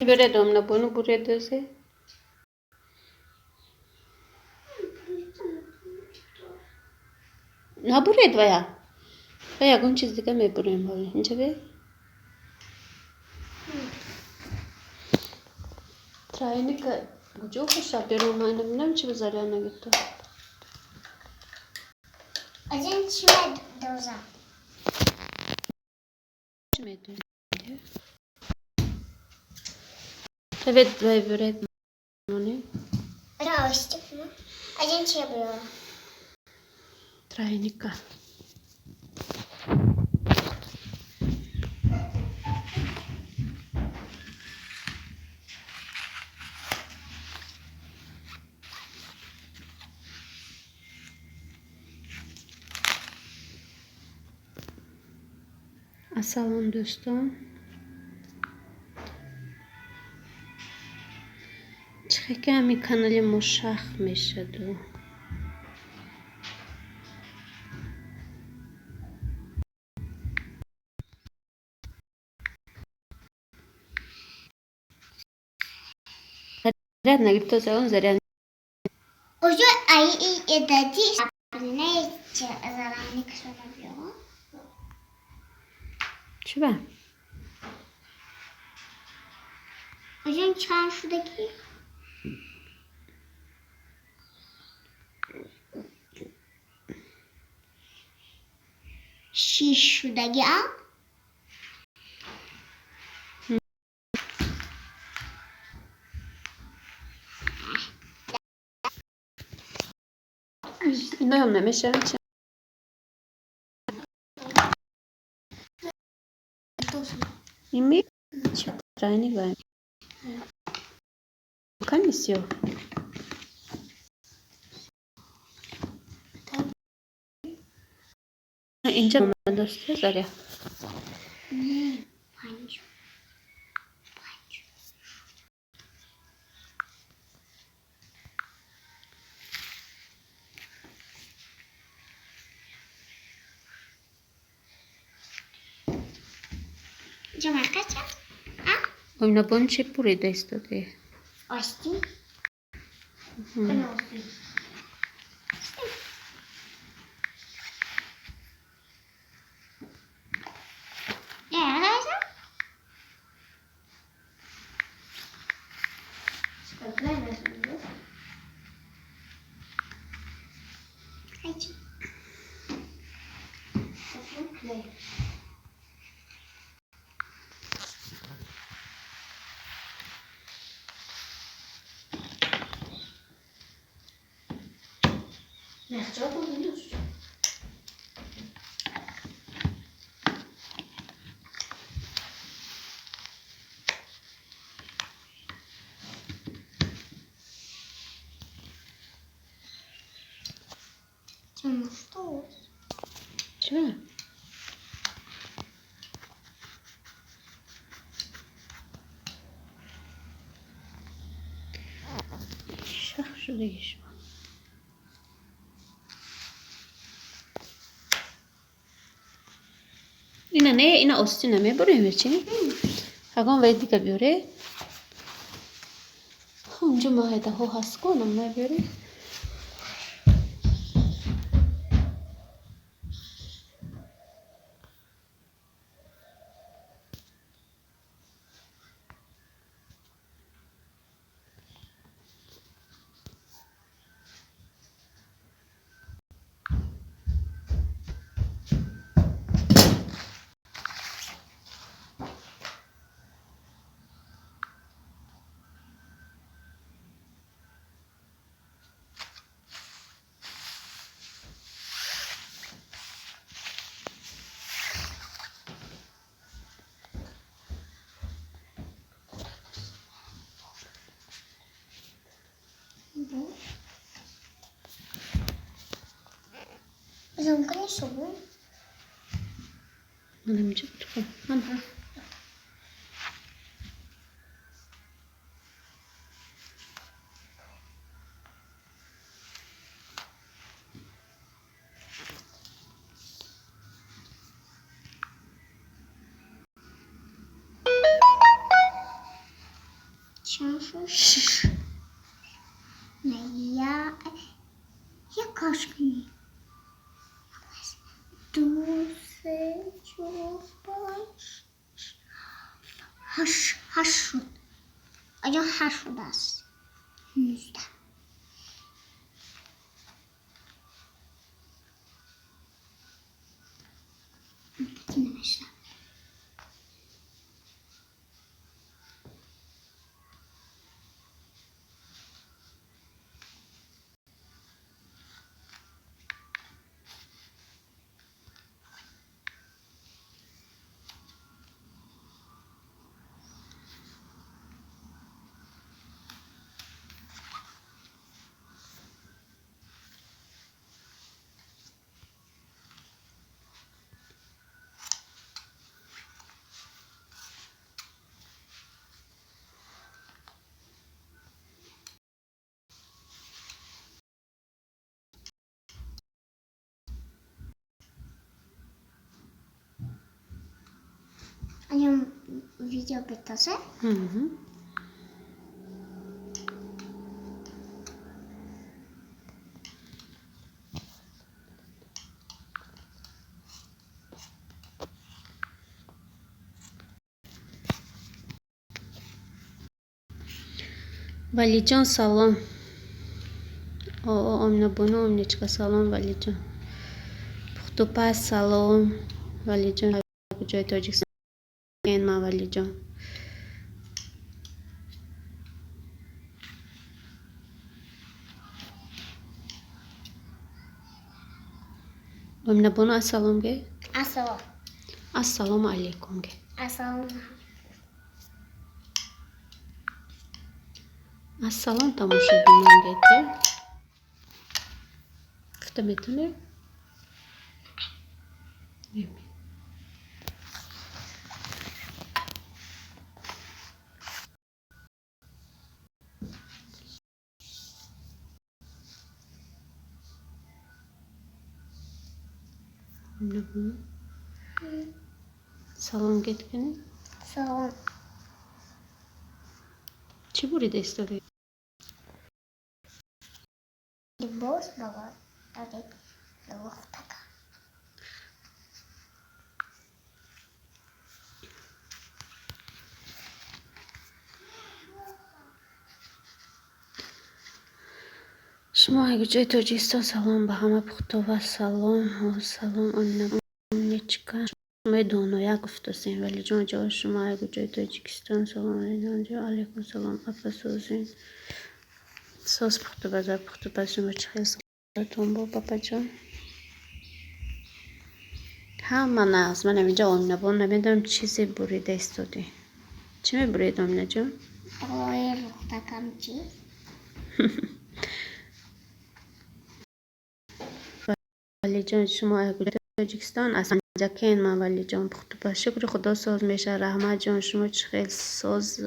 Veredo una bunu buraya döse. Na buraya dvaya. Vaya gun çizdik ama buraya mı? İnce be. Trajnik guđuhu šapir Romana, ne wiem czy Zarjana gitti. Acın çime doza. Evet, ve böyle onu. Равостик mı? Acın çime. Trajnika. Assalomu do'stim. Чекай, канале мушах мешаду. Заряд на гипто салон заряд. Уже и дати ne zararlık sorabiliyor? Şu ben. Hocam çağır şuradaki. Şuradaki al. Ne meşe. İmi trajnik var. Комиссию. İnce dostu Zarya. Panç. Hocam arkadaşlar. Una bonce pure desto de. Açtım. Ne arkadaşlar? Kaç? Ne yapacağız bunu biliyorsun? Ну что? Şu. Şah şurada geç. Ina ostina me buraya veçin. Hagon vedi kabiore. Onca maheda ho hasko nam me biore. Замкни собою. Anamcı tutun. Ana. شش. نه یا کاش کنی. 2 3 4 5 8 شد. آیا 8 شده است؟ 19. نمیشتم. آیا ویدیو بتازه؟ ولی جان سلام. آمینه بانو آمینچکا سلام ولی جان. پختوپس سلام ولی جان. جای تاجیکستان ما ولی جان. آمینه بانو السلام گه. السلام علیکم گه. السلام تماشاگران گه. گفته میتونه؟ سلام گیت کنی؟ سلام. چی بوری دستوری؟ لباس بابا داری لباس تکا. شما اگه جای تاجیکستان سلام به همه پختوپس سلام آمینه چکا شما دونویا گفتین ولی جان جا شما اگه جای تاجیکستان سلام علیکم سلام افسوسین ساز پختوپس شما چه خیلی با پاپا جان من از من اینجا آمینه بان نمیدونم چیزی بریده استودی چی میبرید آمینه جان؟ تکم چی؟ ولی جان شما اگه تاجیکستان اصلا جکین من ولی جان پختوپس شکر خدا ساز میشه رحمت جان شما چه خیلی ساز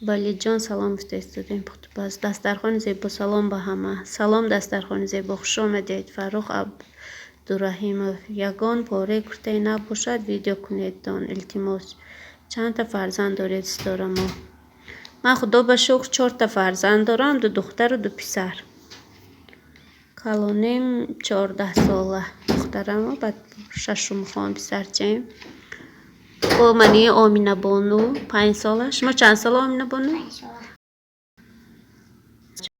ولی جان سلام فرستادیم پختوپس دسترخوان زیبا سلام به همه سلام دسترخوان زیبا خوش آمدید فروخ عبدالرحیم یگان پاره کرته نباشد ویدیو کنید دان التماس چند تا فرزند دارید دارم من خدا به شکر 4 تا فرزند دارم 2 دختر و 2 پسر کلانیم 14 ساله دخترم و بعد 6 خواهم پسرچیم با منی آمینه بانو 5 ساله شما چند ساله آمینه بانو؟ 5 ساله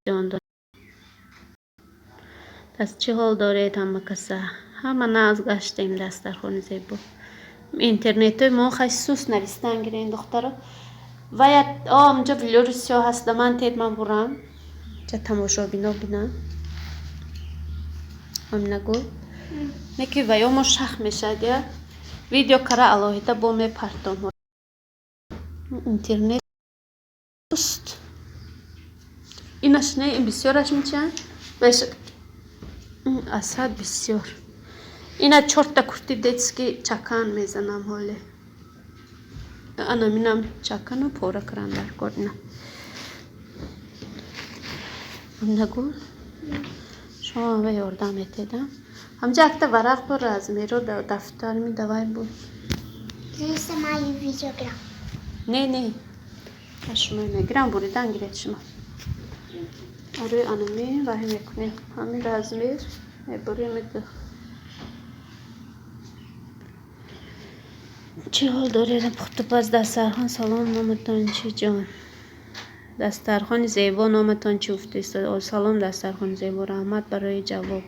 جان دارم دست چه حال دارید همه کسا همه ناز گشتیم دسترخوان زیبا اینترنت ما خصوص نویستن گیرین دخترا و آمجا بلوریسیا هست من تید من برم چه تماشا بینا هم نگو نکی ویا ما شخ میشه دیگه ویدیو کره الهیده با می پرتام اینترنت است اینش نه این بسیارش میچن بشه اسد بسیار اینا 4 تا کرتی دیتسکی چکان میزنم حاله انا مینم چکانو پورا کرن در کردنه هم نگو شما به یاردم اتیدم همجا اکتا ورق بر از میرو دفتر می دوای بود لیست ما یه ویدیو گرام نه شما میگیرم بریدن گیرید شما روی آنمی وحی میکنیم همین را از میر بریم چی حال دارید پخت پس دسترخوان سلام نامتان چی جان دسترخوان زیبا نامتان چی افته سلام دسترخوان زیبا رحمت برای جواب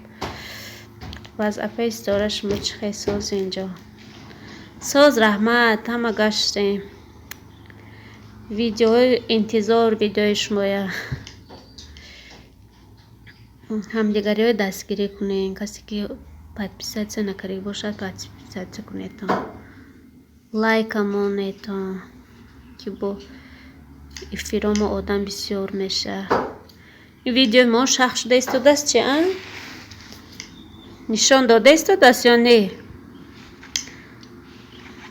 پس اپه استاره شما چی خیلی ساز اینجا ساز رحمت همه گشتیم ویدیو انتظار ویدیو شما همدیگری های دستگیری کنین کسی که پادپیسات نکرده باشد پادپیسات کنید لایک همونید که با افرام آدم بسیار میشه این ویدیو ما شخص شده است و دست چه نشان داده است و دست یا نه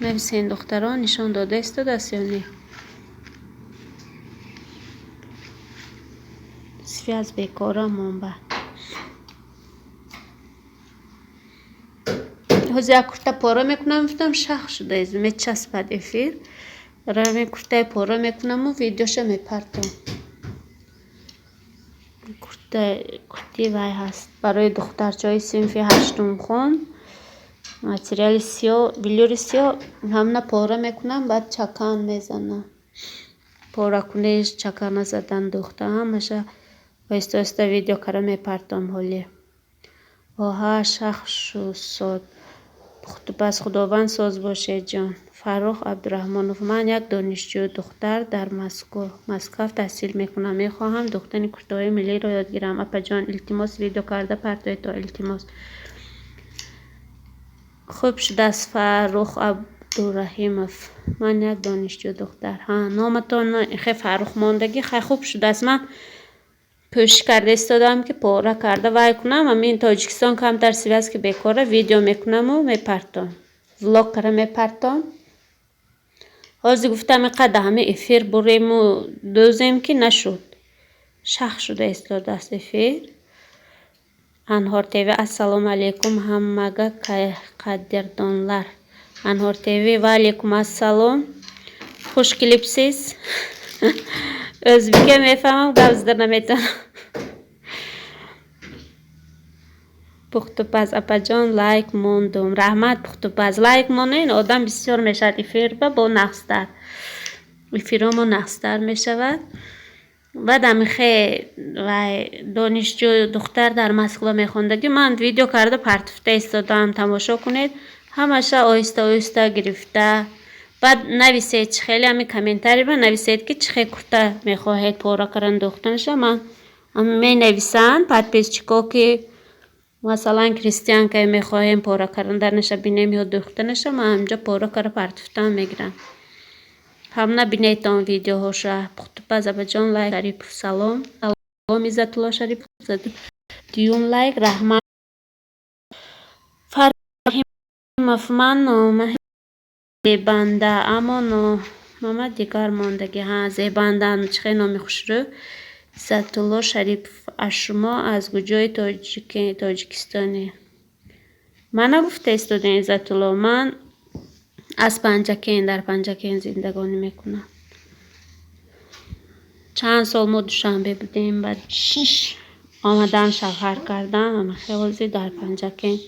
نویسین دختران نشان داده است و دست یا نه صفی از بیکارم منبع حوزی کرده پارا میکنم گفتم شخص شده است میچسبد افیر را میکرده پارا میکنم و ویدیوش میپرتم کرده وای هست برای دخترچای صنف هشتم خون ماتریال سیاه بلیور سیاه همه پارا میکنم بعد چکان میزنم پارا کنیش چکان زدن دختر همشه بایسته استه ویدیو کرده میپرتم حالی آها شخص شو ساد پس خداوند ساز باشه جان فروخ عبدالرحمنوف من یک دانشجو دختر در مسکو تحصیل میکنم میخواهم دختر کشتیهای ملی را یاد گیرم اپا جان التماس ویدیو کرده پرتوی تا التماس خوب شده است فروخ عبدالرحیموف من یک دانشجو دختر ها نامتان خیلی فروخ ماندگی خیلی خوب شده است من پوش کرده استادم که پاره کرده وای کنم همین تاجیکستان کمتر سیوی است که بیکاره ویدیو میکنم و میپرتم ولاگ کرده میپرتم حاضی گفتم اینقدر همه افیر بریم و دوزیم که نشد شخص شده استاد است افیر انهار تیوی السلام علیکم همگا قدردانلار انهار تیوی و علیکم السلام خوش کلیپسیز özbekçe میفهمم گوزده نمیتونم پختوپز اپا جان لایک موندم رحمت پختوپز لایک مونین آدم بسیار میشد افیر با نقصدر افیرامو نقصدر میشود بعد همیخه دانشجو دختر در مسکو میخوندگی من ویدیو کرده پرتفته استادم تماشا کنید همشه آیسته آیسته گرفته بعد نویسید خیلی همی کامنتاری با نویسید که چه کرده میخواهید پورا کردن دخترش من می نویسن پادپیس چیکو که مثلا کریستیان که میخواهیم پورا کردنش بینیم یا دخترش من همجا پورا کرده پرتفتن میگیرم هم نبینید اون ویدیو هاشه پختوپز اپا جان لایک شریف سلام سلام عزت الله شریف دیون لایک رحمت فرحیم مفمن زیبنده اما نام دیگر ماندگی ها زیبنده چه نامی خوش رو عزت الله شریف شما از کجای تاجیکستانی من نگفته استودین عزت الله من از پنجکین در پنجکین زندگانی میکنم چند سال ما دوشنبه بودیم بعد 6 آمدم شهر کردم خیلی در پنجکین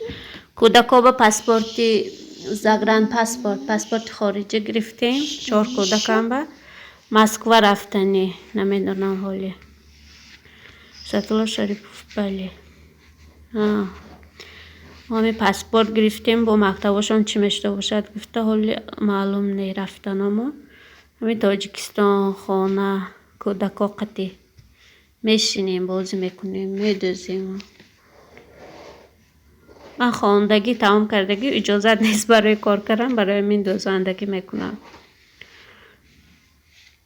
کودکا با پاسپورتی زگران پاسپورت خارجی گرفتیم 4 کودکم با مسکو رفتنی نمیدونم حالی سطلا شریف بله ما پاسپورت گرفتیم با مکتبشون چی میشته باشد گفته حالی معلوم نی رفتن اما همین تاجیکستان خانه کودکا قطی میشینیم بازی میکنیم میدوزیم من خواندگی تمام کردگی اجازت نیست برای کار کردن برای من دوزندگی میکنم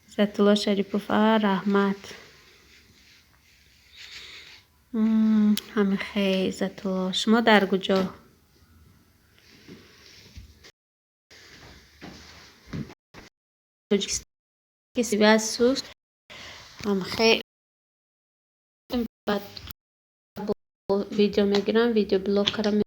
عزت الله شریفوف رحمت همه خیلی عزت الله شما در کجا کسی بیاد سوست همه خیلی بعد ویدیو میگیرم ویدیو بلوک کردم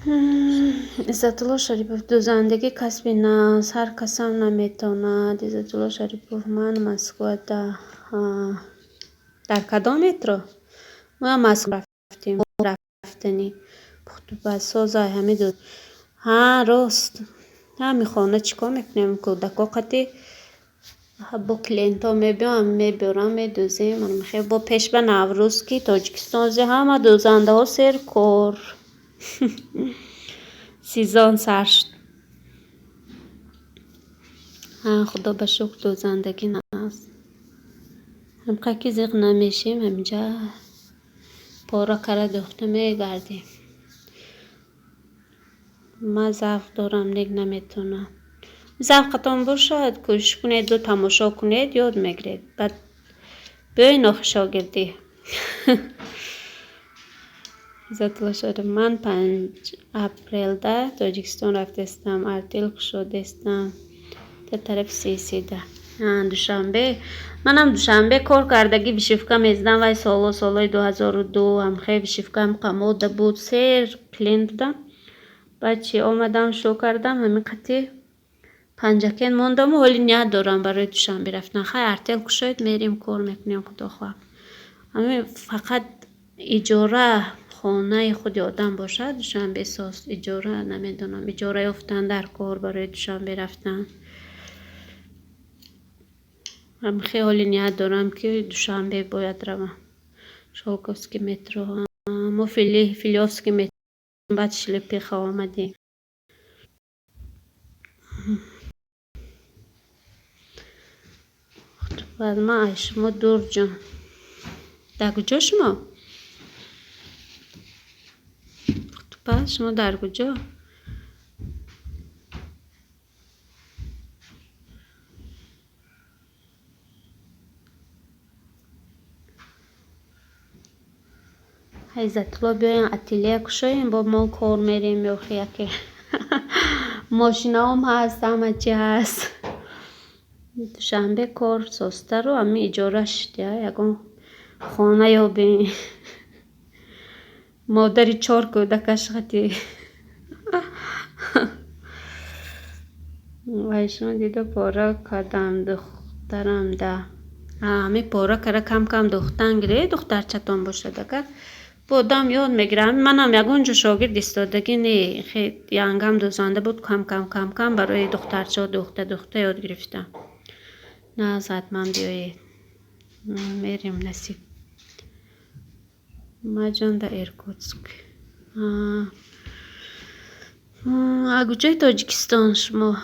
عزت‌الله شریفов دوزندگی کسبی نیست، هر کس هم نمیتواند. عزت‌الله شریفов من مسکو در کدام مترو؟ ما مسکو رفتیم رفتنی پخت بساز همه دو. ها راست همین خانه چیکار میکنیم کودکا قطعی با کلینتا میبرم میدوزیم. من میخوام با پیش به نوروز کی تاجیکستان زی همه دوزنده ها سر کار سیزان سر شد. خدا به شکر دوزندگی نست. هم که زیغ نمیشیم همینجا پارا کره دخته میگردیم. ما ضعف دارم نگ نمیتونم. ضعفتان باشد کوشش کنید و تماشا کنید یاد میگیرید. بعد بیاین آخه شاگردی. عزت‌الله شریف من 5 اپریل ده تاجیکستان رفتستم. ارتل شدستم در طرف سیسیده. دوشنبه منم دوشنبه کار کردگی بشیفکم ازدم وای سالای 2002 هم خیلی بشیفکم قموده بود سر کلین بودم. بچه آمدم شو کردم همین قطعی پنجکین موندم و حالی نیت دارم برای دوشنبه رفتن. خیلی ارتل کشاید میریم کار میکنیم خدا خواه. همین فقط اجاره خانه خود آدم باشد دوشنبه ساز اجاره نمیدونم اجاره یافتن در کار برای دوشنبه رفتن. هم خیلی نیت دارم که دوشنبه باید روم شالکوفسکی مترو ما فیلیوفسکی مترو بعد شلپی خواه آمدیم. بعد ما شما دور جان در کجا شما؟ پس شما در کجا؟ عزت‌الله بیاین اتلیه کشاییم با ما کار میریم یا خیلی که ماشین هم هست همه چی هست. دوشنبه کار سسته رو همین اجاره شده یکم خانه یا بین مادری 4 کودکش خطی وایشون دیده پارا کردم دخترم ده همه پارا کرده کم کم دختن گره دختر چطان باشه دکر بودم یاد میگیرم. منم یکونجا شاگرد استادگی نه خیلی ینگم دوزنده بود کم کم برای دخترچه دختر یاد گرفتم. نه زد من بیایید میریم نصیب مجان در ایرکوتسک. کجای تاجیکستان شما؟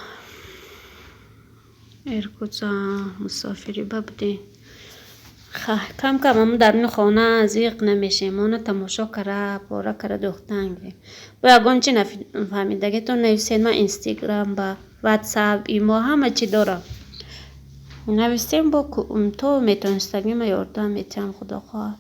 ایرکوتسک مسافری بودین. کم همون در این خانه زیق نمیشیم اونو تماشا کرده پارا کرده دختن گریم. با یکان چی نفهمیدگی تو نویسین من اینستاگرام با واتساپ ایما همه چی دارم نویسیم با تو میتونستگی من یاردم میتیم خدا خواه.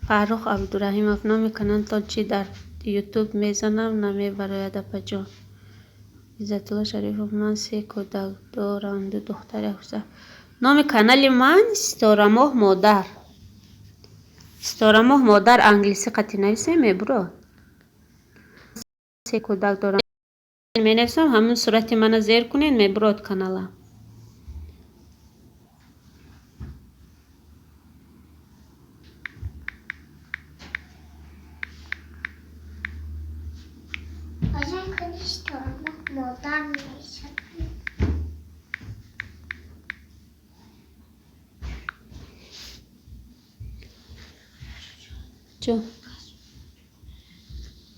فرخ عبدالرحیمов نمیکنن تا چی در یوتیوب میزنم نمیبره دپا جان. عزت‌الله شریفov من 3 کودک دارم 2 دختر 1 پسر. نام کانال من ستارماه مادر انگلیسی قطعی نویسه میبرو 3 کودک دارم می نویسم همون صورت من زیر کنین میبرود کانالم. Hocam konuştuğum modern yaşam. چو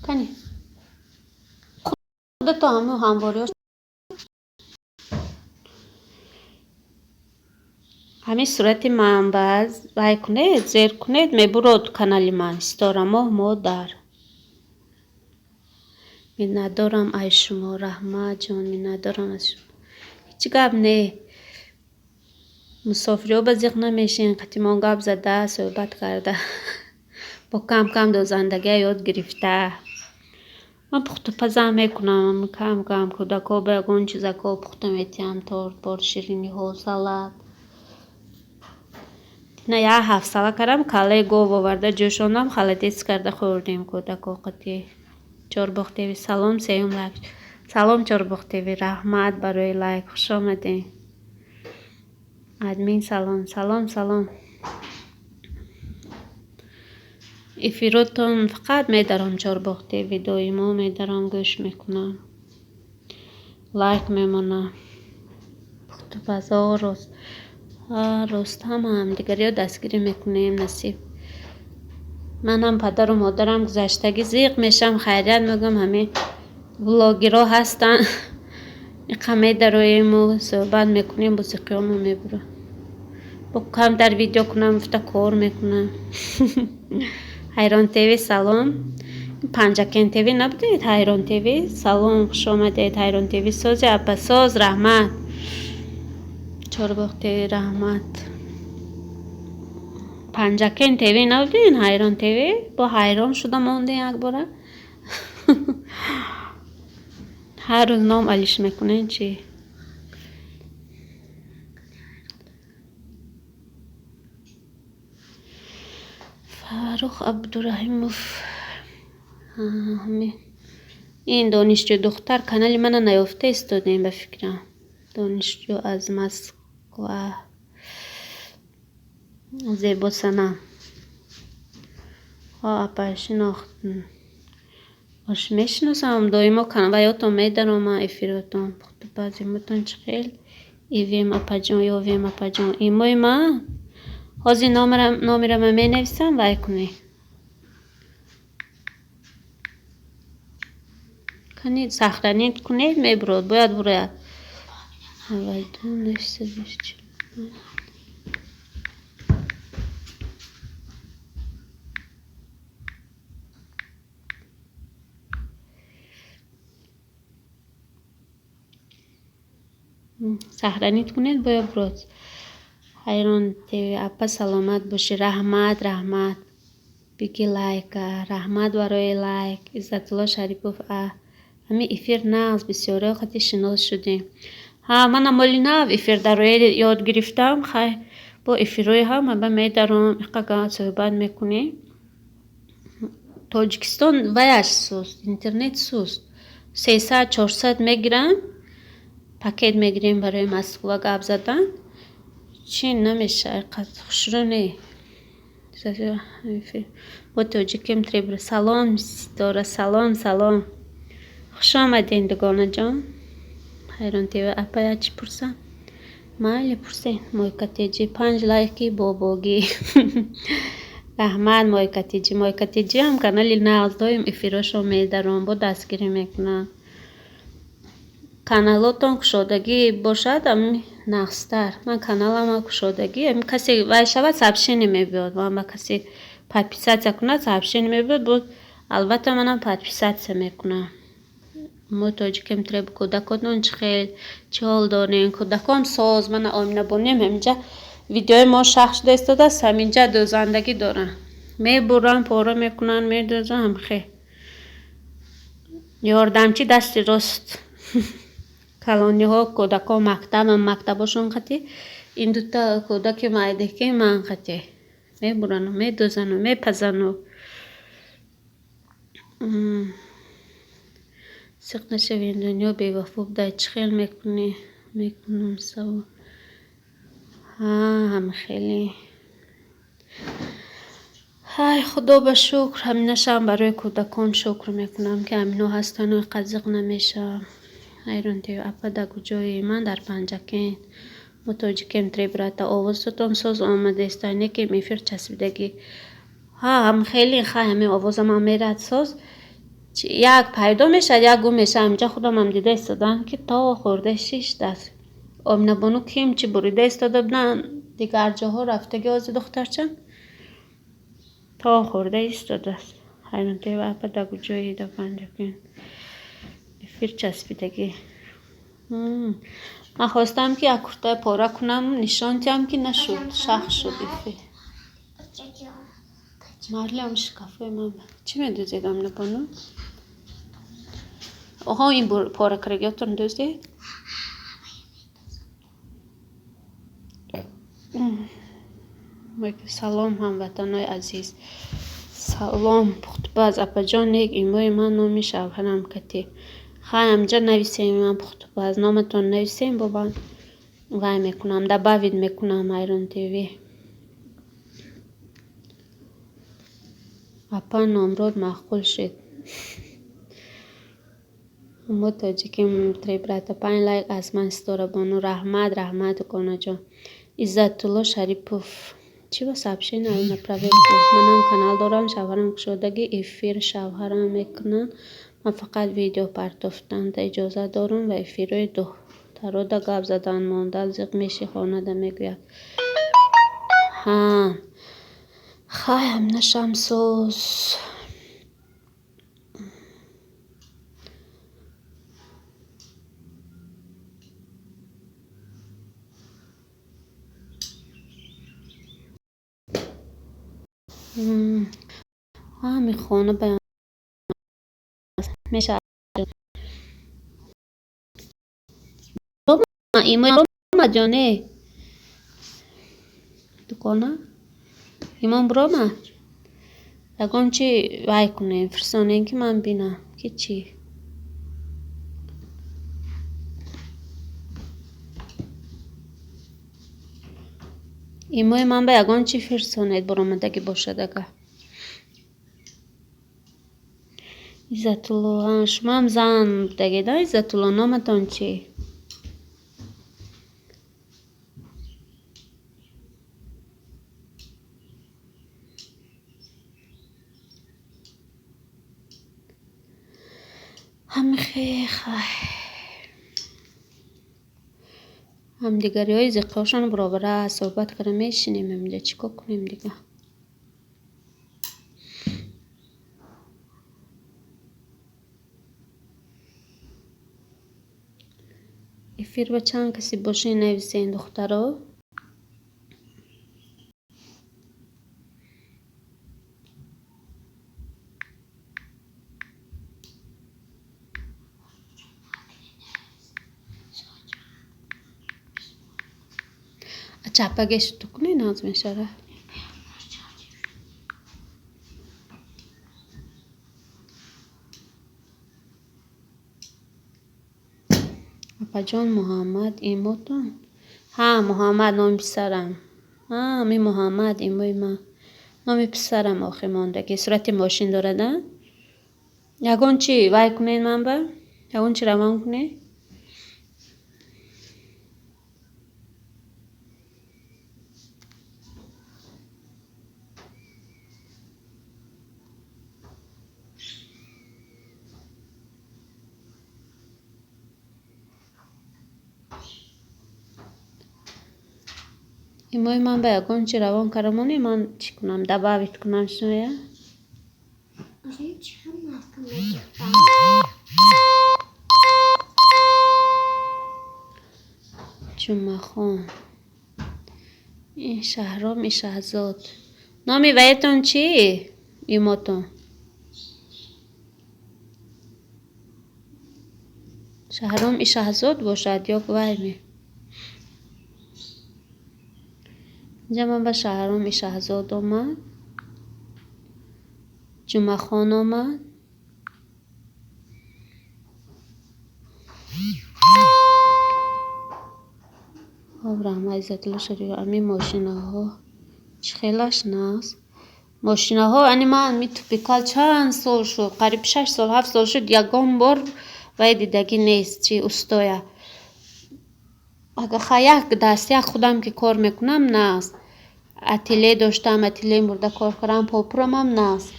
کنی خودت تو همواری همین صورت من باز وای کنید زیر کنید میبرود کانال من ستارماه مادر. می ندارم ای شما رحمت جان می ندارم از شما هیچ گب نه. مسافری ها بزیق نمیشین قطیمان گب زده صحبت کرده با کم دوزندگی یاد گرفته. من پخت پزه میکنم کم کودکا بگون چیزکا پخت میتیم تارت بار شیرینی ها سلات نه یه 7 ساله کردم کاله گوو آورده جوشاندم خالدیس کرده خوردیم کودک وقتی چورباغ تیوی سلام سیوم لایک سلام چورباغ تیوی رحمت برای لایک خوش آمدین ادمین سلام سلام سلام افیروتون فقط میدارم چورباغ تیوی دائما میدارم گوش میکنم لایک میمونم تو بازار روست هم دیگری دستگیری میکنیم نصیب منم پدر و مادرم گذشتگی زیق میشم خیریت میگم همه بلاگرها هستن قمی درویم و صحبت میکنیم موسیقیامو میبرم با کم در ویدیو کنم فتا کار میکنم حیران تیوی سلام پنجکین تیوی نبودید حیران تیوی سلام خوش آمدید حیران تیوی ساز اپا ساز رحمت چورباغ تیوی رحمت پنجکین تیوی نبودین حیران تیوی با حیران شده مونده یک باره هر روز نام علیش میکنین چی فاروق عبدالرحیموف این دانشجو دختر کانال من نیافته استودیم به فکرم دانشجو از مسکو زیبا سنا اپا شناختن باش میشناسم دایما کنوایاتو میدارم افیراتون بخاطر بعضی متون چخیل ایویم اپا جان یا ویم اپا جان ایمای ما حاضی نامیرم می نویسم وای کنی کنید سخرانیت کنید میبرود باید برود اول دو نشته بشت سخرانیت کنید باید برود حیران تیوی اپا سلامت باشی رحمت بگی لایک رحمت برای لایک عزت الله شریفوف همین افیر ناز بسیاری وقتی شناس شدیم من مالی نو افیر در روی یاد گرفتم خیلی با افیروی هم من میدارم اقا صحبت میکنیم تاجیکستان ویش سوست اینترنت سوست 300-400 میگیرن پاکت میگیریم برای مسئول و گپ زدن چین نمیشه قد خوشرونی با تاجیکیم تریبر سلام ستاره سلام خوش آمدین دگانه جان حیران تیوی اپا چی پرسم مالی پرسین مویکتی 5 لایکی باباگی رحمت مویکتی هم کانالی ناز دایم افیراشو میدارم با دستگیری میکنم کانالاتون کشادگی باشد هم نقصتر من کانالم کشادگی هم کسی وای شود سبشینی میبید و هم کسی پادپیسات کنه سبشینی میبید بود البته منم پادپیسات میکنم ما تاجیکم تریب کودکاتون خیلی چال دارین کودکام ساز من آمینه بونیم همینجا ویدیوی ما شخص شده استاده است همینجا دوزندگی دارن میبرن پاره میکنن میدوزن هم خیلی یاردمچی دستی راست کلانی ها کودکا مکتبشون خطی این دوتا کودک مایدکی من خطی میبرن میدوزن و میپزن سخت نشوین دنیا بیوفا بوده چخیل میکنم سوا هم خیلی های خدا به شکر همینشم برای کودکان شکر میکنم که همینو هستن و قزق نمیشه حیران تیو اپا در کجایی من در پنجکین متوجکیم تریبراتا آوازتون ساز آمده است که میفیر چسبیدگی هم خیلی همین آوازم هم میرد ساز یک پیدا میشه یک گم میشه همینجا خودم هم دیده استادن که تا خورده 6 دست آمینه بانو کیم چی بریده استاده بودن دیگر جاها رفته گازی دخترچم تا خورده استاده است حیران تیو اپا در کجایی در پنجکین فیر چسبیدگی من خواستم که یک کرته پاره کنم نشان تیم که نشد شخ شد فیر مرلی هم شکافه من چی میدوزید هم نبانو آها این پاره کرگیاتون دوزید салом ҳамватанои азиз. Салом пухтубаз апаҷонек имои ман номи шавҳарам катӣ. Хай амҷа нависем ман пухтубаз номатон нависем бобан вай мекунам дабавид мекунам Айрон ТВ. апа номрод махқул шид. Мо тоҷиким требрата 5 лайк аз ман стора бону раҳмат конаҷон. Иззатулло Шарипов чиво сообщение направил. Манам канал дорам шавҳарам кушодаги эфир шавҳарам мекунанд. Ман фақат видео партофтанда иҷозат дорам ва эфирҳои духтарода гап задан мондан зиқ меши хонада мегӯяд. Хай амна Шамсоз мехона баён меша имом ҷоне дукона имом брома ягон чи вай кунем фирсонем ки ман бинам ки чи имои ман ба ягон чи фирсонед баромадаги бошад ага Иззатулло шумам зан будагеда Иззатулло номатон чи ҳамдигариҳои зиқҳошон баробара соҳбат кара мешинем амҷа чикор кунем дига эфир ба чанд каси бошен нависен духтаро чапагеш тукуне наз мешара апаҷон Муҳаммад имотон Муҳаммад номи писарам ми Муҳаммад имои ман номи писарам охир мондаги сурати мошин дорада ягон чи вай кунен ман ба ягон чи равон куне имои ман ба ягон чи равон карамони ман чӣ кунам дабавит кунам шуя ҷумахон Шаҳром Шаҳзод номи ваетон чи имотон Шаҳром Шаҳзод бошад ё вайме инҷа ман ба Шаҳром Шаҳзод омад Ҷумахон омад раҳмат Иззатулло Шарипов ами мошинаҳо чӣ хелаш наст мошинаҳо ани ман митупикал чанд сол шуд қариб 6 сол 7 сол шуд ягон бор вай дидагӣ нест чи устоя ага як даст як худам ки кор мекунам наст ателе доштам ателеем бурда кор кардам попурамам наст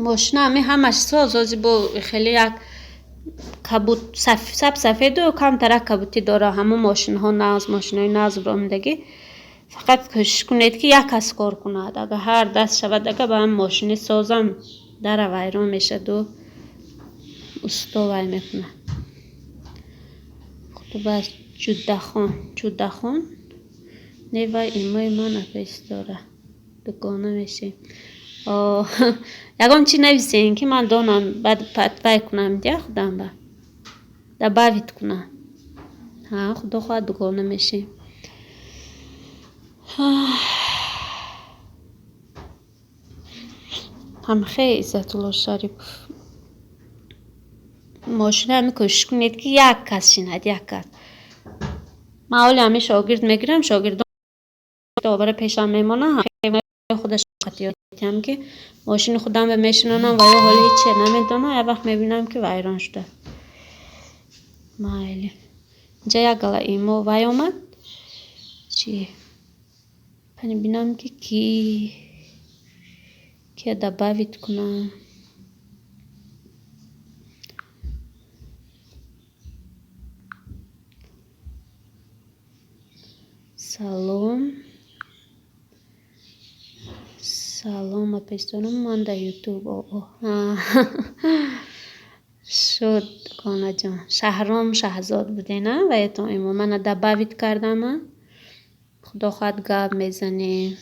мошина ами ҳамаш сози бо хеле як кабут сафеду камтарак кабутӣ дора ҳама мошинаҳо нағз мошинаҳои нағз омадагӣ фақат кӯшиш кунед ки як кас кор кунад ага ҳар даст шавад ага ба ҳам мошини созам дара вайрон мешаду усто вай мекунад хутубас ҷудахон нева имои ман апестора дугона мешем ягон чи нависен ки ман донам баъд вай кунам дия худам ба дабавит кунам худо хоҳад дугона мешем هم خیلی عزت الله شریف ماشین همه کوشش کنید که یک کس شیند یک کس. من حالی همه شاگرد میگیرم شاگرد دوباره پیشم میمونه همه خودش قطعیت هم که ماشین خودم به میشنانم و یا حالی هیچی نمیدونه یه وقت میبینم که ویران شده. مایلی اینجا یک گله ایمو وی آمد چی پنی بینم که کی دباویت کنم. سلام اپیستانم من در یوتیوب شد کانا جان شهرام شهزاد بوده نه و ایتا ایمو من دباویت کردم خدا خواهد گاب میزنی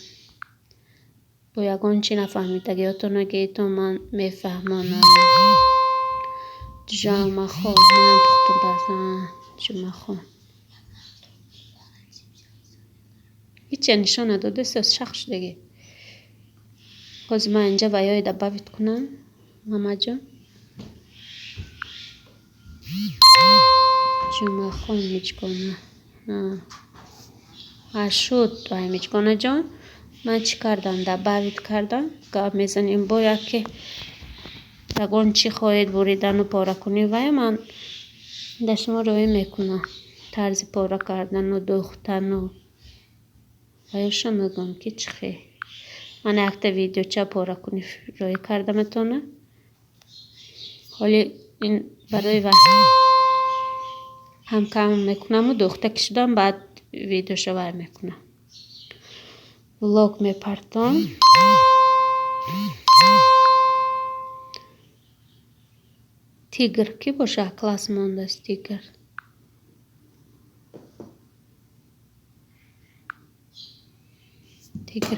با یگان چی نفهمید اگه یا تو نگه تو من میفهمانم جامعه خواه من پختم بزن جامعه خواه هیچی نشان نداده ساز شخص دیگه خوز من اینجا ویای دباویت کنم ماما جان جامعه خواه میچ کنم شد وای میچ کنم جان من چی کردم دباویت کردم گاب میزنیم باید که یگان چی خواهید بریدن و پاره کنی و من در شما روی میکنم طرز پاره کردن و دوختن و شما میگم که چی خیلی من اکتا ویدیو چه پاره کنی روی کردم اتونه حالی این برای وقت هم کم میکنم و دوخته کشیدم بعد ویدیو شوار میکنم ولاگ میپرتم تیگر کی باشه کلاس مونده است تیگر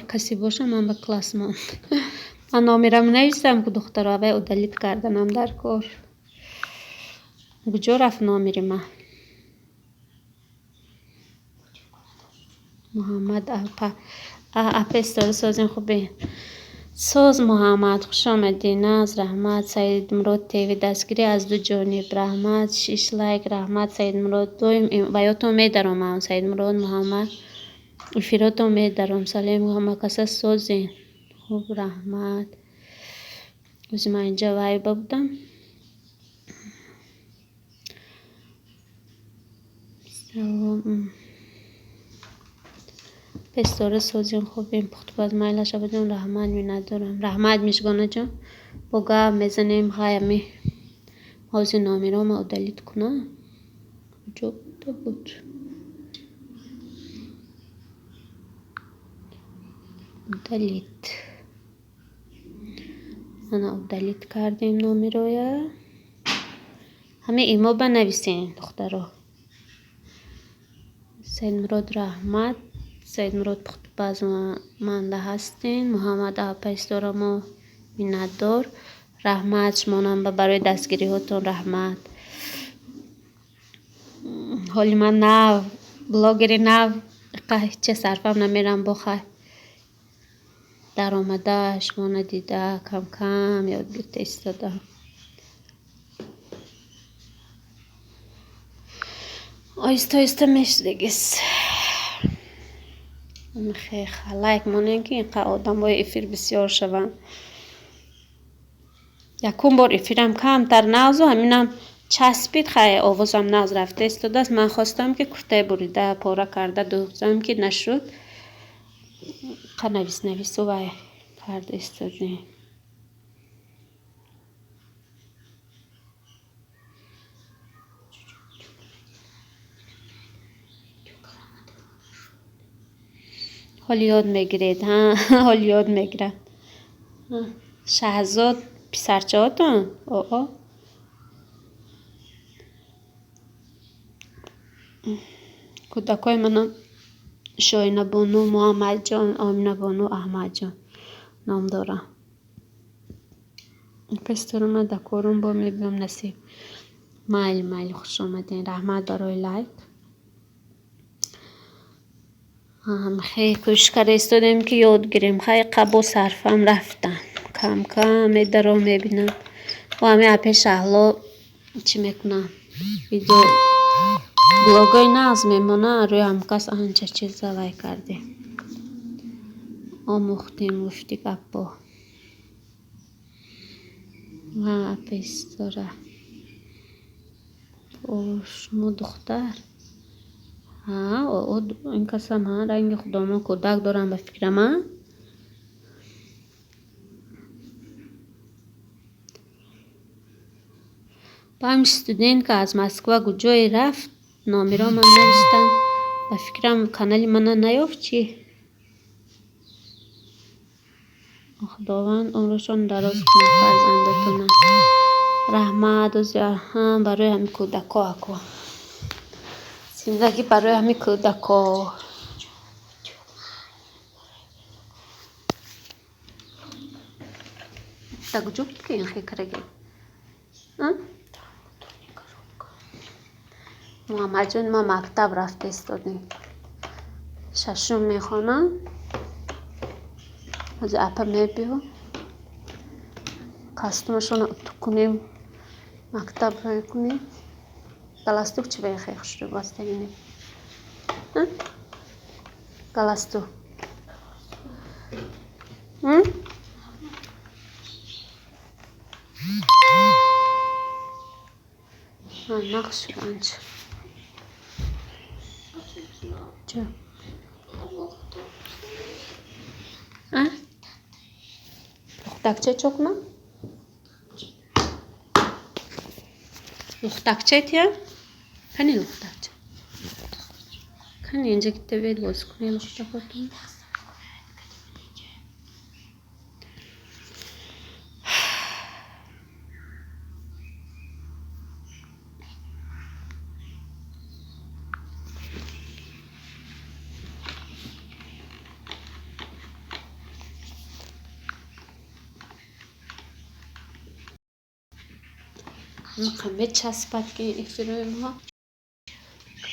کسی باشه من به کلاس مونده من نامیرم نویستم که دختر آوه او دلیت کردنم در کار کجا رفت نامیری من محمد اپستار سازین خوبه ساز محمد خوش آمدی ناز رحمت سید مراد تیوی دستگیری از دو جانب رحمت 6 لایک رحمت سید مراد دویم و یا تو میدارم سید مراد محمد افیراتو میدارم سلیم محمد کسا سازین خوب رحمت از من اینجا وای بودم پستاره سازین خوبیم پخت باز مایلش بدون رحمت می ندارم رحمت میشگانه جان بگاه میزنیم خیمی حوزی نامی رو ما دلیت کنم کجا بود دلیت انا دلیت کردیم نامی رو یا همه ایما بنویسین دخترها سید مراد رحمت سید مراد پخت باز مانده هستین محمد اپیستارمو میندار رحمت شمانم برای دستگیری هاتون رحمت حالی من نه بلاگری نه چه صرفم نمیرم بخواه در آمده شما ندیده کم کم یاد گرفته ایستاده آیسته آیسته میشدگیست خیلی خلاک مانه که اینقدر آدم باید افیر بسیار شوند یکم بار افیرم کم تر نازو همینم چسبید خیلی آوازم ناز رفته ایستاده است من خواستم که کرته بریده پاره کرده دوزم که نشد نویس و باید کرده ایستاده حال یاد میگیرید حال یاد میگیرد شهزاد پسرچه هاتون کودکای منم شاینه بانو محمد جان آمینه بانو احمد جان نام دارم پستر من دکارم با میبیم نصیب مایل خوش آمدین رحمت برای لایک خیلی کوشش کرده ایستادیم که یاد گیریم خیلی قبا صرفم رفتن کم کم در رو میبینم و همه اپی شهلا چی میکنم ویدیو بلاگای نغز میمونه روی همکس آنچه چیز وای کرده آموختیم گفتی گپا و اپی استاره او شما دختر ها این کسم ها رنگ خودمون کودک دارم به فکر من با هم استودنت که از مسکو کجای رفت نامی را من نوشتم به فکرم کانال من نیافت چی خداوند عمرشان دراز کنه فرزندتون رحمت و زیان برای همین کودکا اکو زندگی برای همین کودکا تا کجا بود که این خیلی کرگه محمد جون ما مکتب رفته استادیم ششم میخوانم از اپا میبیو کاستومشون تو کنیم مکتب رای کنیم گلاستوک چی باید خیلی خوش رو باستگینیم گلاستو نقش رنج چه لختکچه چکنم لختکچه تیا کنی لختکچه کنی اینجا که تبید باز کنی لختکاتون مقامه چسبت که این روی ما